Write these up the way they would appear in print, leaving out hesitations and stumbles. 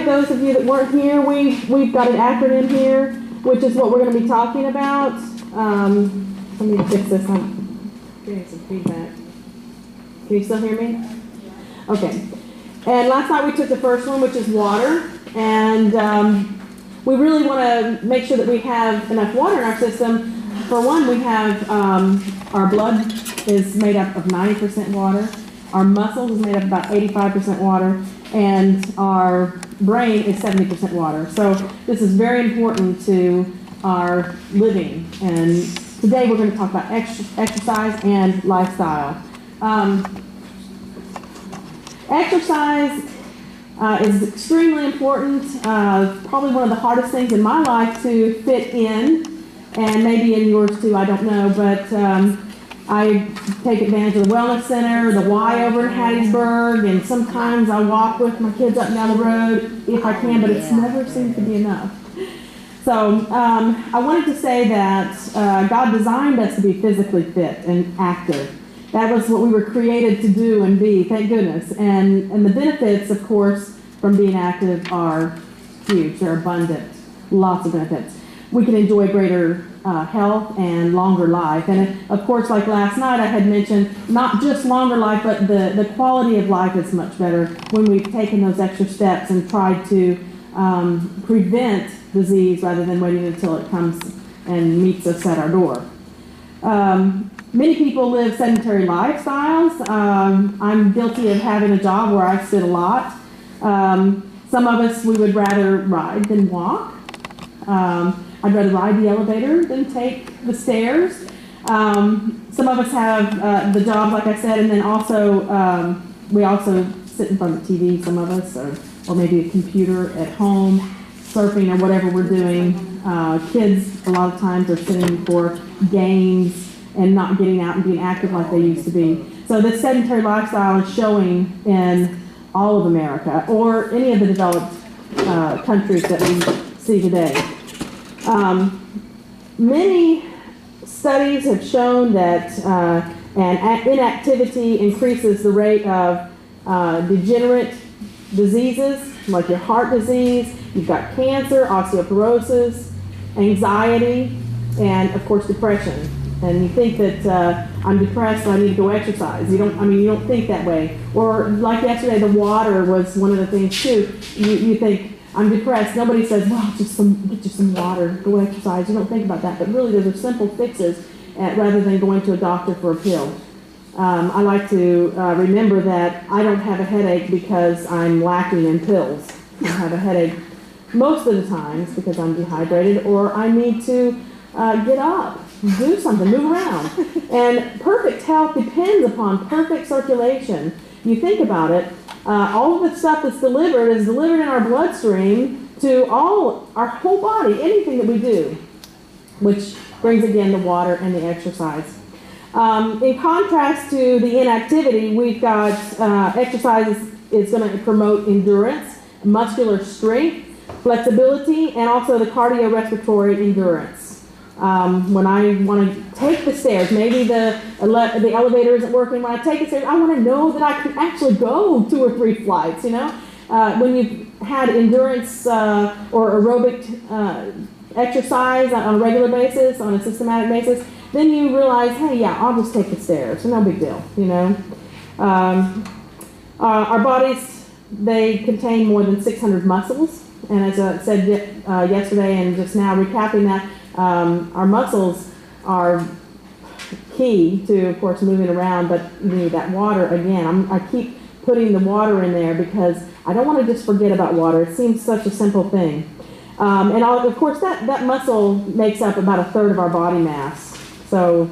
those of you that weren't here, we've got an acronym here, which is what we're going to be talking about. Let me fix this. I'm getting some feedback. Can you still hear me? Okay. And last night we took the first one, which is water. And we really want to make sure that we have enough water in our system. For one, we have our blood is made up of 90% water. Our muscles is made up of about 85% water. And our brain is 70% water. So this is very important to our living. And today we're going to talk about exercise and lifestyle. Exercise is extremely important. Probably one of the hardest things in my life to fit in, and maybe in yours too, I don't know, but I take advantage of the Wellness Center, the Y over in Hattiesburg, and sometimes I walk with my kids up and down the road if I can, but it's never seems to be enough. So I wanted to say that God designed us to be physically fit and active. That was what we were created to do and be, thank goodness. And the benefits, of course, from being active are huge. They're abundant, lots of benefits. We can enjoy greater health and longer life. And of course, like last night I had mentioned, not just longer life, but the quality of life is much better when we've taken those extra steps and tried to prevent disease rather than waiting until it comes and meets us at our door. Many people live sedentary lifestyles. I'm guilty of having a job where I sit a lot. Some of us, we would rather ride than walk. I'd rather ride the elevator than take the stairs. Some of us have the job, like I said, and then also we also sit in front of the TV, some of us, or maybe a computer at home, surfing or whatever we're doing. Kids, a lot of times, are sitting for games and not getting out and being active like they used to be. So this sedentary lifestyle is showing in all of America, or any of the developed countries that we see today. Many studies have shown that inactivity increases the rate of degenerate diseases, like your heart disease. You've got cancer, osteoporosis, anxiety, and of course depression. And you think that I'm depressed, so I need to go exercise. You don't think that way. Or like yesterday, the water was one of the things too. You think, I'm depressed. Nobody says, well, get you some water, go exercise. You don't think about that. But really, those are simple fixes rather than going to a doctor for a pill. I like to remember that I don't have a headache because I'm lacking in pills. I have a headache most of the times because I'm dehydrated, or I need to get up, do something, move around. And perfect health depends upon perfect circulation. You think about it, all of the stuff that's delivered is delivered in our bloodstream to our whole body, anything that we do, which brings again the water and the exercise. In contrast to the inactivity, we've got exercise is going to promote endurance, muscular strength, flexibility, and also the cardiorespiratory endurance. When I want to take the stairs, maybe the elevator isn't working. When I take the stairs, I want to know that I can actually go 2 or 3 flights, When you've had endurance or aerobic exercise on a regular basis, on a systematic basis, then you realize, hey, yeah, I'll just take the stairs. No big deal, Our bodies, they contain more than 600 muscles. And as I said yesterday and just now recapping that, our muscles are key to, of course, moving around, but you need that water again. I keep putting the water in there because I don't want to just forget about water. It seems such a simple thing. Of course, that muscle makes up about 1/3 of our body mass. So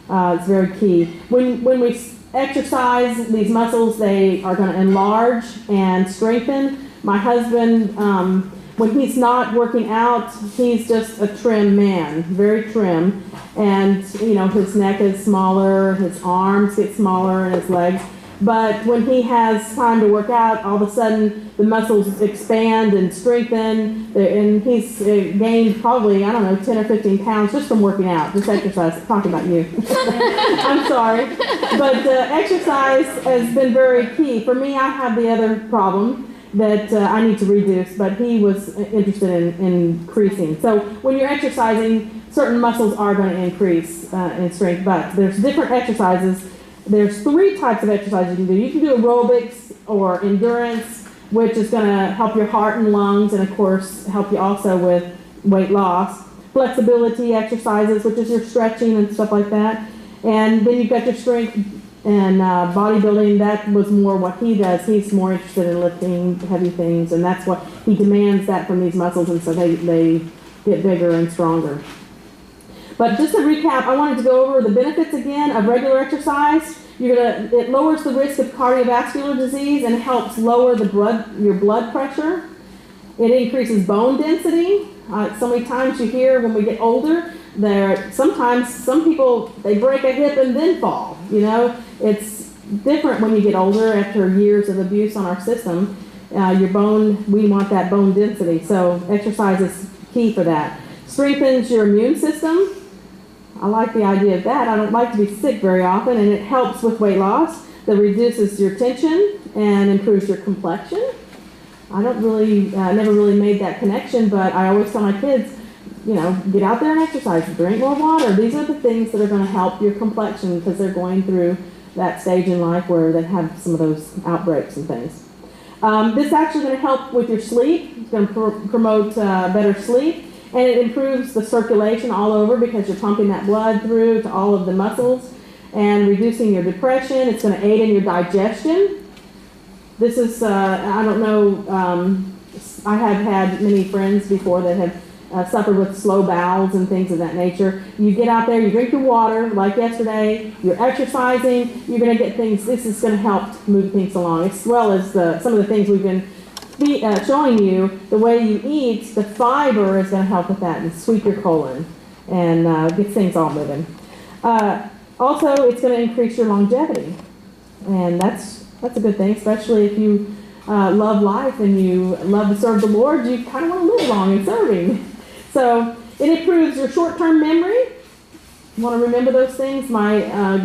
it's very key. When we exercise, these muscles, they are going to enlarge and strengthen. My husband, when he's not working out, he's just a trim man, very trim. And, his neck is smaller, his arms get smaller, and his legs. But when he has time to work out, all of a sudden the muscles expand and strengthen, and he's gained probably, 10 or 15 pounds just from working out, just exercise. Talking about you. I'm sorry. But exercise has been very key. For me, I have the other problem that I need to reduce, but he was interested in increasing. So when you're exercising, certain muscles are going to increase in strength, but there's different exercises. There's 3 types of exercises you can do. You can do aerobics or endurance, which is going to help your heart and lungs, and of course help you also with weight loss. Flexibility exercises, which is your stretching and stuff like that. And then you've got your strength and bodybuilding. That was more what he does. He's more interested in lifting heavy things, and that's what he demands that from these muscles, and so they get bigger and stronger. But just to recap, I wanted to go over the benefits again of regular exercise. It lowers the risk of cardiovascular disease and helps lower your blood pressure. It increases bone density. So many times you hear when we get older, sometimes some people, they break a hip and then fall. You know, it's different when you get older after years of abuse on our system. We want that bone density. So exercise is key for that. Strengthens your immune system. I like the idea of that. I don't like to be sick very often, and it helps with weight loss. That reduces your tension and improves your complexion. I never really made that connection, but I always tell my kids, get out there and exercise, drink more water. These are the things that are going to help your complexion because they're going through that stage in life where they have some of those outbreaks and things. This is actually going to help with your sleep. It's going to promote better sleep, and it improves the circulation all over because you're pumping that blood through to all of the muscles and reducing your depression. It's going to aid in your digestion. This is, I don't know, I have had many friends before that have suffered with slow bowels and things of that nature. You get out there, you drink your water, like yesterday, you're exercising, you're going to get things, this is going to help move things along, as well as some of the things we've been showing you. The way you eat, the fiber is going to help with that and sweep your colon and get things all moving. Also, it's going to increase your longevity, and that's a good thing, especially if you love life and you love to serve the Lord. You kind of want to live long in serving. So it improves your short-term memory. You want to remember those things. I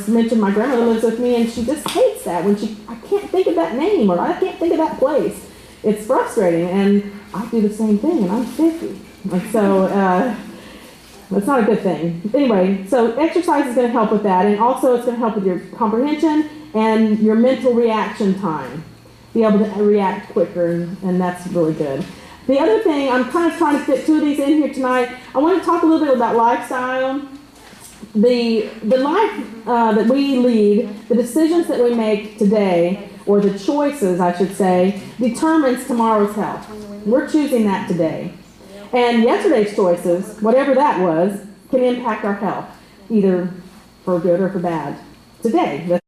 mentioned my grandmother lives with me, and she just hates that when I can't think of that name or I can't think of that place. It's frustrating, and I do the same thing, and I'm 50. And so it's not a good thing. Anyway, so exercise is going to help with that, and also it's going to help with your comprehension and your mental reaction time. Be able to react quicker, and that's really good. The other thing, I'm kind of trying to fit 2 of these in here tonight. I want to talk a little bit about lifestyle. The life that we lead, the decisions that we make today, or the choices, I should say, determines tomorrow's health. We're choosing that today. And yesterday's choices, whatever that was, can impact our health, either for good or for bad. Today,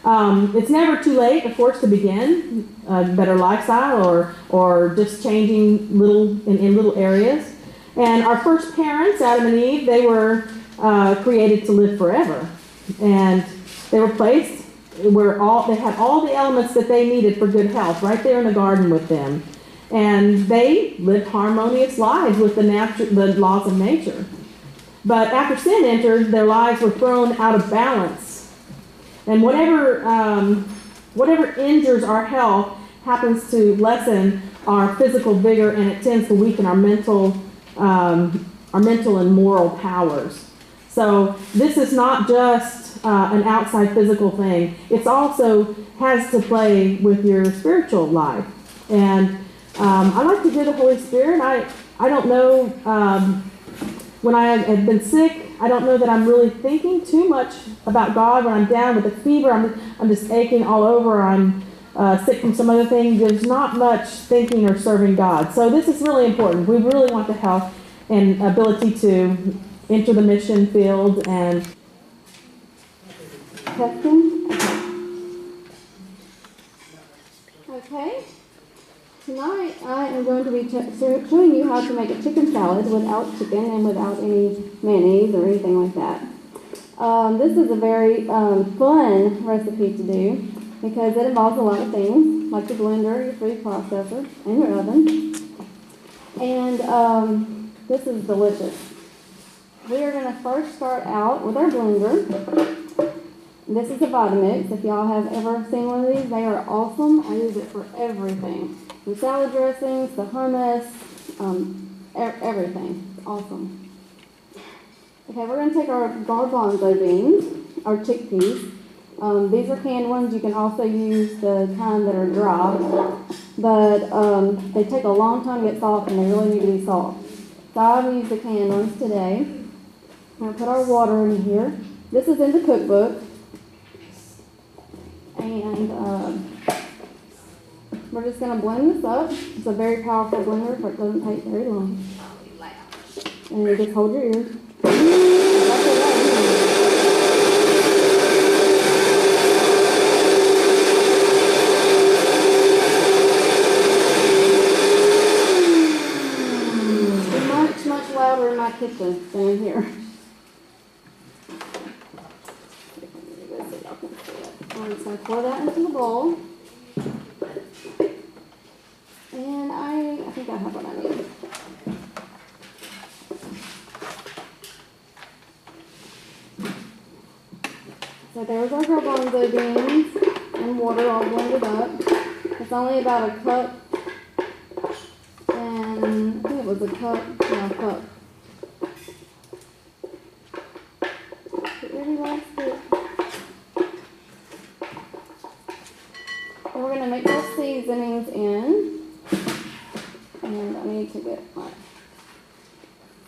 it's never too late, of course, to begin a better lifestyle or just changing in little areas. And our first parents, Adam and Eve, they were created to live forever, and they were placed where they had all the elements that they needed for good health right there in the garden with them, and they lived harmonious lives with the laws of nature. But after sin entered, their lives were thrown out of balance. And whatever injures our health happens to lessen our physical vigor, and it tends to weaken our mental and moral powers. So this is not just an outside physical thing. It also has to play with your spiritual life. And I like to hear the Holy Spirit. I don't know, when I have been sick, I don't know that I'm really thinking too much about God. When I'm down with a fever, I'm just aching all over. I'm sick from some other thing. There's not much thinking or serving God. So this is really important. We really want the health and ability to enter the mission field and testing. Okay. Tonight I am going to be showing you how to make a chicken salad without chicken and without any mayonnaise or anything like that. This is a very fun recipe to do because it involves a lot of things, like your blender, your food processor, and your oven. And this is delicious. We are going to first start out with our blender. And this is a Vitamix. If y'all have ever seen one of these, they are awesome. I use it for everything. The salad dressings, the hummus, everything. It's awesome. Okay, we're going to take our garbanzo beans, our chickpeas. These are canned ones. You can also use the kind that are dry, but they take a long time to get soft, and they really need to be soft. So I will use the canned ones today. I'm going to put our water in here. This is in the cookbook. And we're just going to blend this up. It's a very powerful blender, but it doesn't take very long. And you just hold your ears. It's much louder in my kitchen than in here. I'm just going to pour that into the bowl. And I think I have what I need. So there's our garbanzo beans and water all blended up. It's only about a cup, and I think it was a cup. It really likes it. And we're going to make those seasonings in. And I need to get my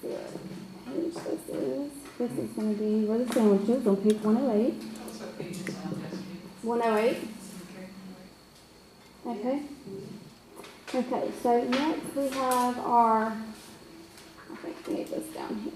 page this is. This is going to be where the sandwiches on page 108. 108? Okay. Okay, so next we have our, I think we need this down here.